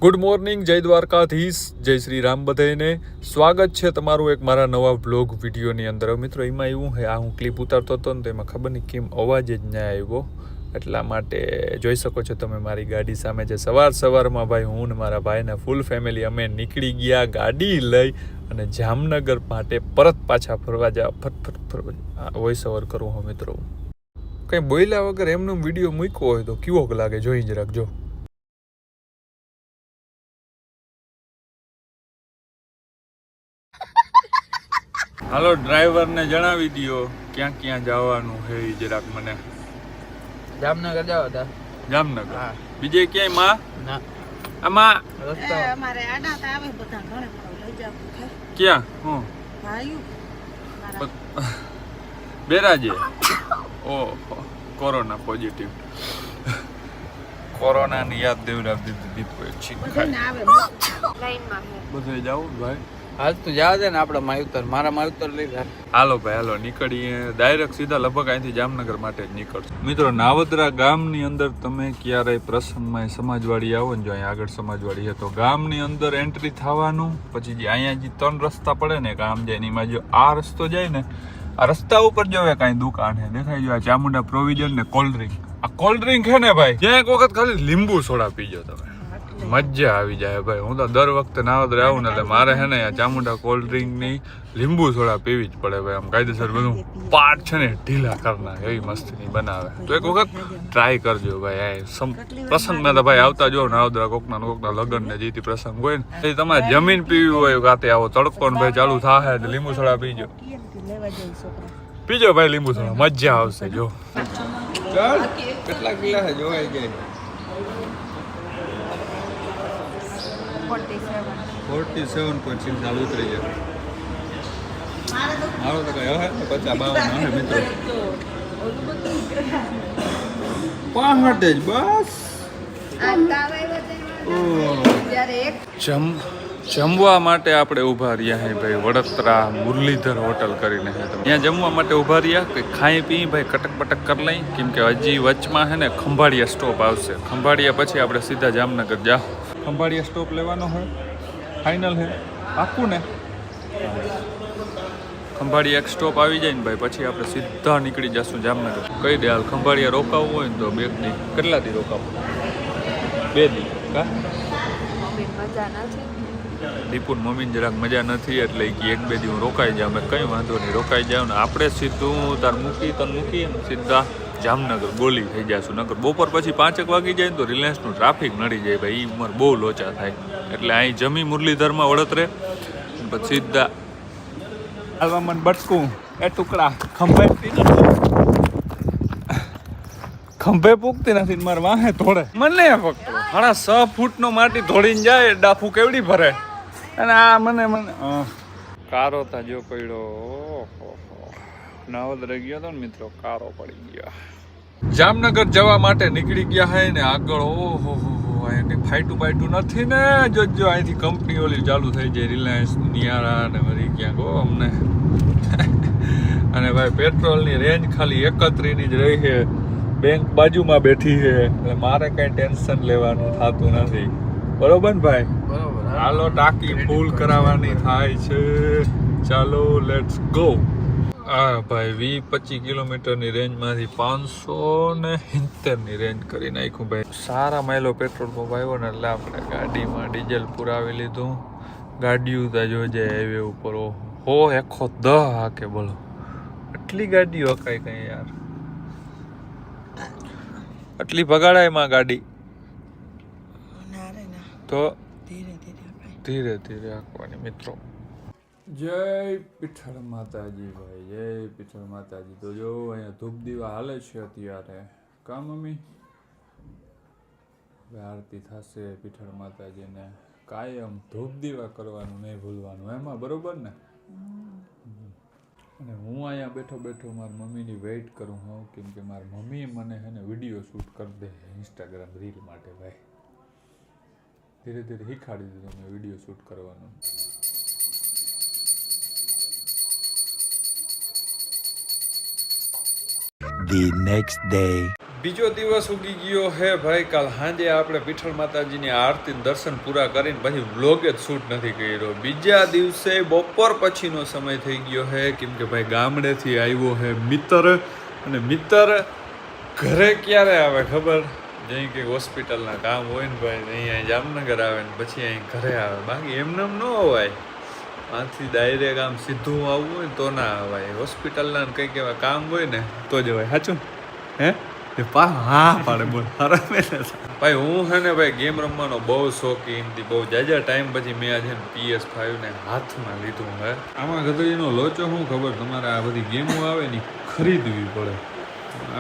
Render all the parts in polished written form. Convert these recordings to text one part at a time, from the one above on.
Good morning, જય દ્વારકાધીશ, જય શ્રી રામ બધાને. સ્વાગત છે તમારું એક મારા નવા વ્લોગ વિડીયોની અંદર. મિત્રો એમાં એવું છે, આ હું ક્લિપ ઉતારતો હતો ને તો એમાં ખબર નહીં કેમ અવાજ જ ના આવ્યો, એટલા માટે જોઈ શકો છો તમે મારી ગાડી સામે છે. સવારમાં ભાઈ હું ને મારા ભાઈના ફૂલ ફેમિલી અમે નીકળી ગયા ગાડી લઈ અને જામનગર માટે પરત પાછા ફરવા ફટફટ ફરવા વોઇસ ઓવર કરું હું મિત્રો. કંઈ બોલ્યા વગર એમનો વિડીયો મૂક્યો હોય તો કેવો લાગે જોઈ જ રાખજો. હાલો, ડ્રાઈવરને જણાવી દો ક્યાં ક્યાં જવાનું છે એ જરાક મને. જામનગર જાવ હતા. જામનગર? બીજે ક્યાંય માં? ના. આમાં રસ્તા અમારે આડા તા આવે બધા ઘણે લઈ જાવ કે ક્યાં? હું ભાઈ બેરાજે. ઓહો, કોરોના પોઝિટિવ. કોરોનાની યાદ દેવરાવી દીધી દીપ બધાને આવે લાઈનમાં હે બધે જાવ ભાઈ. હાલ તો જા દે ને આપણે માયુતર, મારા માયુતર લઈ જા. હાલો ભાઈ હાલો, નીકળીએ ડાયરેક્ટ સીધા લગભગ અહીંથી જામનગર માટે જ નીકળશું. મિત્રો, નાવદરા ગામની અંદર તમે ક્યારેય પ્રસંગમાં સમાજવાડી આવો ને, જો અહીંયા આગળ સમાજવાડી છે તો ગામની અંદર એન્ટ્રી થવાનું, પછી જે અહીંયા જે 3 રસ્તા પડે ને ગામ જાય એમાં જો આ રસ્તો જાય ને, આ રસ્તા ઉપર જો કાંઈ દુકાન છે દેખાય, જો આ ચામુંડા પ્રોવિઝન ને કોલ્ડ ડ્રિંક. આ કોલ્ડ ડ્રિંક છે ને ભાઈ, જ્યાં એક વખત ખાલી લીંબુ સોડા પીજો તમે, મજા આવી જાય ભાઈ. હું તો દર વખતે નાવદરા આવું ને એટલે મારે છે ને ચામુંડા કોલ્ડ ડ્રિંક ની લીંબુ સોડા પીવી જ પડે ભાઈ. આમ કાયદેસર બધું પાટ છે ને ઢીલા કરના એવી મસ્તીની બનાવે, તો એક વખત ટ્રાય કરજો ભાઈ. પ્રસંગમાં તો ભાઈ આવતા જો નાવદરા કોકના લગ્ન ને જીતી પ્રસંગ હોય ને, એ તમારે જમીન પીવી હોય કાતે આવો તડકો ને ભાઈ ચાલુ થાય એટલે લીંબુ સોડા પીજો. પીજો ભાઈ લીંબુ સોડા, મજા આવશે. જો કેટલા કિલા છે જોવાઈ જાય. 47.6 ચાલુ ઉતરી જાય. મારો તો કઈ હવે 50-52 હે મિત્રો. 65 જ બસ. જમવા માટે આપણે ઊભા રહ્યા હે ભાઈ વડોદરા મુરલીધર હોટલ કરીને છે. ત્યાં જમવા માટે ઊભા રહ્યા, કંઈ ખાઈ પી ભાઈ કટક બટક કરી લઈ, કેમ કે હજી વચમાં છે ને ખંભાળિયા સ્ટોપ આવશે. ખંભાળિયા પછી આપણે સીધા જામનગર જાઓ. ખંભાળિયા સ્ટોપ લેવાનો હોય ફાઇનલ છે પાક્કું ને? ખંભાળિયા એક સ્ટોપ આવી જાય ને ભાઈ પછી આપણે સીધા નીકળી જશું જામનગર. કહી દે હાલ, ખંભાળિયા રોકાવું હોય ને તો 2 દી. કેટલા દી રોકાવું? 2 દી. કા દીપુન મમ્મીને જરાક મજા નથી એટલે કે 1-2 દી હું રોકાઈ જાઉં. મેં કંઈ વાંધો નહીં, રોકાઈ જાઉં ને આપણે સીધું તને મૂકી સીધા જામનગર ગોલી થઈ જશું. નગર બપોર પછી 5 વાગી જાય ને તો રિલાયન્સનું ટ્રાફિક નડી જાય ભાઈ, એ ઉંમર બહુ લોચા થાય. એટલે અહીં જમી મુરલીધરમાં વડોદરે પછી સીધા આલવામન બટકું એ ટુકડા ખંભે પૂગતી નથી મારે વાહે ધોળે મને ફક્ત 6.5 ફૂટનો માટી ધોળીને જાય ડાફુ કેવડી ભરે. અને આ મને કારો તા જો પડ્યો. નાવદરે ગયો હતો ને મિત્રો, કારો પડી ગયો. જામનગર જવા માટે નીકળી ગયા હે ને આગળ ઓહો અહીંથી ફાઈટું નથી ને, જોજો અહીંથી કંપની ઓલી ચાલુ થઈ જાય રિલાયન્સ નિયારા ને વળી ક્યાંક અમને. અને ભાઈ પેટ્રોલની રેન્જ ખાલી 31 જ રહી છે. બેંક બાજુમાં બેઠી છે એટલે મારે કઈ ટેન્શન લેવાનું થતું નથી. બરોબર ને ભાઈ? બરોબર. હાલો, ટાંકી ફૂલ કરાવવાની થાય છે. ચાલો લેટ્સ ગો. હા ભાઈ, 20-25 કિલોમીટરની રેન્જમાંથી 570ની રેન્જ કરી નાખ્યું ભાઈ. સારા માઇલો પેટ્રોલ પંપ આવ્યો ને એટલે આપણે ગાડીમાં ડીઝલ પુરાવી લીધું. ગાડીઓ તો જોજે હાઈવે ઉપર હો 110 હાકે, બોલો આટલી ગાડીઓ હકાય કઈ યાર? આટલી ભગાડાયમાં ગાડી તો ધીરે ધીરે હાંકવાની મિત્રો. જય પીઠળ માતાજી ભાઈ, જય પીઠળ માતાજી. તો જો અહીંયા ધૂપ દીવા હાલે છે અત્યારે. કા મમ્મી? આરતી થશે પીઠળ માતાજીને. કાયમ ધૂપ દીવા કરવાનું નહીં ભૂલવાનું એમાં, બરોબર ને? અને હું અહીંયા બેઠો મારી મમ્મીની વેઇટ કરું હું, કેમ કે મારી મમ્મી મને છે ને વિડીયો શૂટ કરી દે ઇન્સ્ટાગ્રામ રીલ માટે ભાઈ. ધીરે ધીરે શીખાડી દીધું મેં વિડીયો શૂટ કરવાનું. The next day. બીજો દિવસ ઉગી ગયો હે ભાઈ. કાલ સાંજે આપણે પીઠળ માતાજીની આરતી દર્શન પૂરા કરીને પછી વ્લોગ જ શૂટ નથી કર્યો. બીજા દિવસે બપોર પછીનો સમય થઈ ગયો હે, કેમ કે ભાઈ ગામડેથી આવ્યો હે મિત્ર. અને મિત્ર ઘરે ક્યારે આવે ખબર? જઈ કે હોસ્પિટલના કામ હોય ને ભાઈ, અહીંયા જામનગર આવે ને પછી અહીં ઘરે આવે. બાકી એમને ન અવાય. આથી ડાયરેક્ટ આમ સીધું આવવું હોય ને તો ના અવાય. હોસ્પિટલના કંઈક એવા કામ હોય ને તો જ અવાય. સાચું હે? હા પાડે બોલ. ભાઈ હું હે ને ભાઈ ગેમ રમવાનો બહુ શોખીન હતી. બહુ જાજા ટાઈમ પછી મેં આજે PS5 ને હાથમાં લીધું હે. આમાં ગધડીનો લોચો શું ખબર? તમારે આ બધી ગેમો આવે ને ખરીદવી પડે.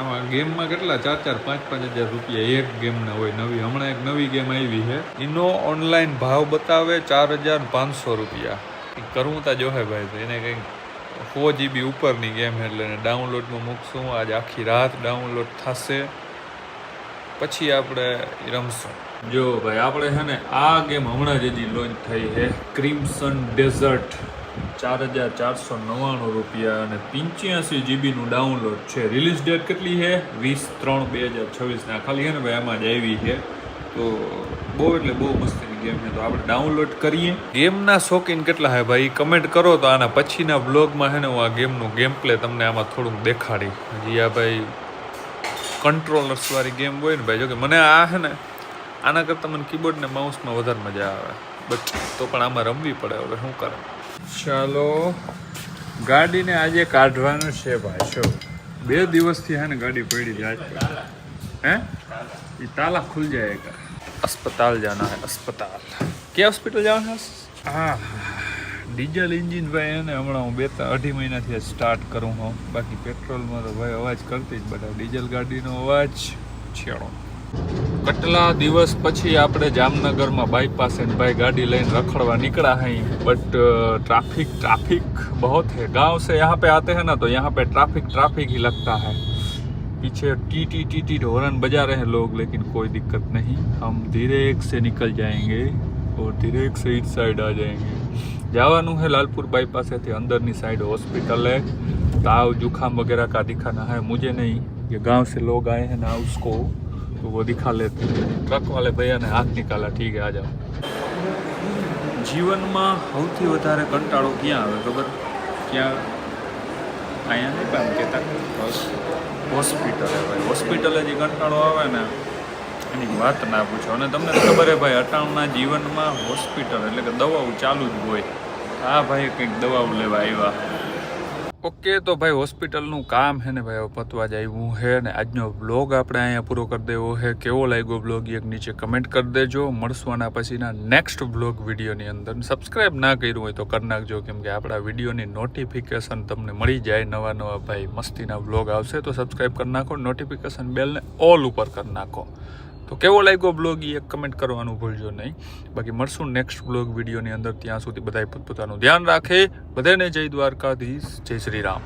આમાં ગેમમાં કેટલા 4-5 હજાર રૂપિયા એક ગેમના હોય. નવી હમણાં એક નવી ગેમ આવી છે, એનો ઓનલાઈન ભાવ બતાવે 4500 રૂપિયા. કરવું તા જોહે ભાઈ. તો એને કંઈક 4 GB ઉપરની ગેમ એટલે ડાઉનલોડમાં મૂકશું. આજે આખી રાત ડાઉનલોડ થશે, પછી આપણે રમશું. જો ભાઈ આપણે છે ને આ ગેમ હમણાં જ હજી લોન્ચ થઈ છે, ક્રિમ્સન ડેઝર્ટ. 4499 રૂપિયા અને 85 GB નું ડાઉનલોડ છે. રિલીઝ ડેટ કેટલી છે? 20/3/2026 ખાલી છે ને ભાઈ આમાં જ આવી છે. તો બહુ એટલે બહુ મસ્તીની ગેમ છે. તો આપણે ડાઉનલોડ કરીએ. ગેમના શોખીન કેટલા છે ભાઈ કમેન્ટ કરો. તો આના પછીના બ્લોગમાં છે ને હું આ ગેમનું ગેમ પ્લે તમને આમાં થોડુંક દેખાડી. હજી આ ભાઈ કંટ્રોલર્સ વાળી ગેમ હોય ને ભાઈ, જો કે મને આ છે ને આના કરતાં મને કીબોર્ડ ને માઉસમાં વધારે મજા આવે. બટ તો પણ આમાં રમવી પડે. હવે શું કરે? ચાલો ગાડીને આજે કાઢવાનું છે ભાઈ. શું 2 દિવસથી है ना गाड़ी पड़ी जाए हैं? ये ताला खुल जाएगा. अस्पताल जाना है. अस्पताल क्या हॉस्पिटल जाना है? हाँ डीजल इंजिन भाई है ने हमारा હું 2-2.5 મહિનાથી સ્ટાર્ટ કરું હું. બાકી પેટ્રોલમાં તો ભાઈ અવાજ કરતી જ બધા. ડીઝલ ગાડીનો અવાજ છેડો. કેટલા દિવસ પછી આપણે જામનગરમાં બાયપાસ એન્ડ ભાઈ गाड़ी લઈને રખડવા નીકળ્યા हैं. बट ट्रैफिक बहुत है. गांव से यहाँ पे आते हैं ना तो यहाँ पे ट्रैफिक ही लगता है. पीछे टी हॉर्न बजा रहे हैं लोग, लेकिन कोई दिक्कत नहीं. हम धीरे एक से निकल जाएंगे और धीरे एक से इस साइड आ जाएंगे. जावानू है लालपुर बाईपास से अंदरनी साइड हॉस्पिटल है. ताव जुकाम वगैरह का दिखाना है मुझे नहीं. ये गांव से लोग आए हैं ना उसको, तो वो दिखा लेते हैं. ट्रक वाले भैया ने हाथ निकाला. ठीक है आ जाओ. જીવનમાં સૌથી વધારે કંટાળો ક્યાં આવે ખબર? ક્યાં? અહીંયા નહીં કામ કહેતા હોસ્પિટલ. ભાઈ હોસ્પિટલે જે કંટાળો આવે ને એની વાત ના પૂછો. અને તમને ખબર હે ભાઈ અટાણના જીવનમાં હોસ્પિટલ એટલે કે દવાઓ ચાલુ જ હોય. હા ભાઈ કંઈક દવાઓ લેવા આવ્યા. ઓકે તો ભાઈ હોસ્પિટલનું કામ હે ને ભાઈ હવે પતવા જ આવ્યું છે. ને આજનો બ્લોગ આપણે અહીંયા પૂરો કરી દેવો છે. કેવો લાગ્યો બ્લોગ એક નીચે કમેન્ટ કરી દેજો. મળશું આના પછીના નેક્સ્ટ બ્લોગ વિડીયોની અંદર. સબસ્ક્રાઈબ ના કર્યું હોય તો કરી નાખજો, કેમ કે આપણા વિડીયોની નોટિફિકેશન તમને મળી જાય. નવા ભાઈ મસ્તીના બ્લોગ આવશે તો સબસ્ક્રાઈબ કરી નાખો. નોટિફિકેશન બેલને ઓલ ઉપર કરી નાખો. તો કેવો લાગ્યો બ્લોગ એ એક કમેન્ટ કરવાનું ભૂલજો નહીં. બાકી મળશું નેક્સ્ટ બ્લોગ વિડીયોની અંદર. ત્યાં સુધી બધાય પોતપોતાનું ધ્યાન રાખે. બધાને જય દ્વારકાધીશ, જય શ્રી રામ.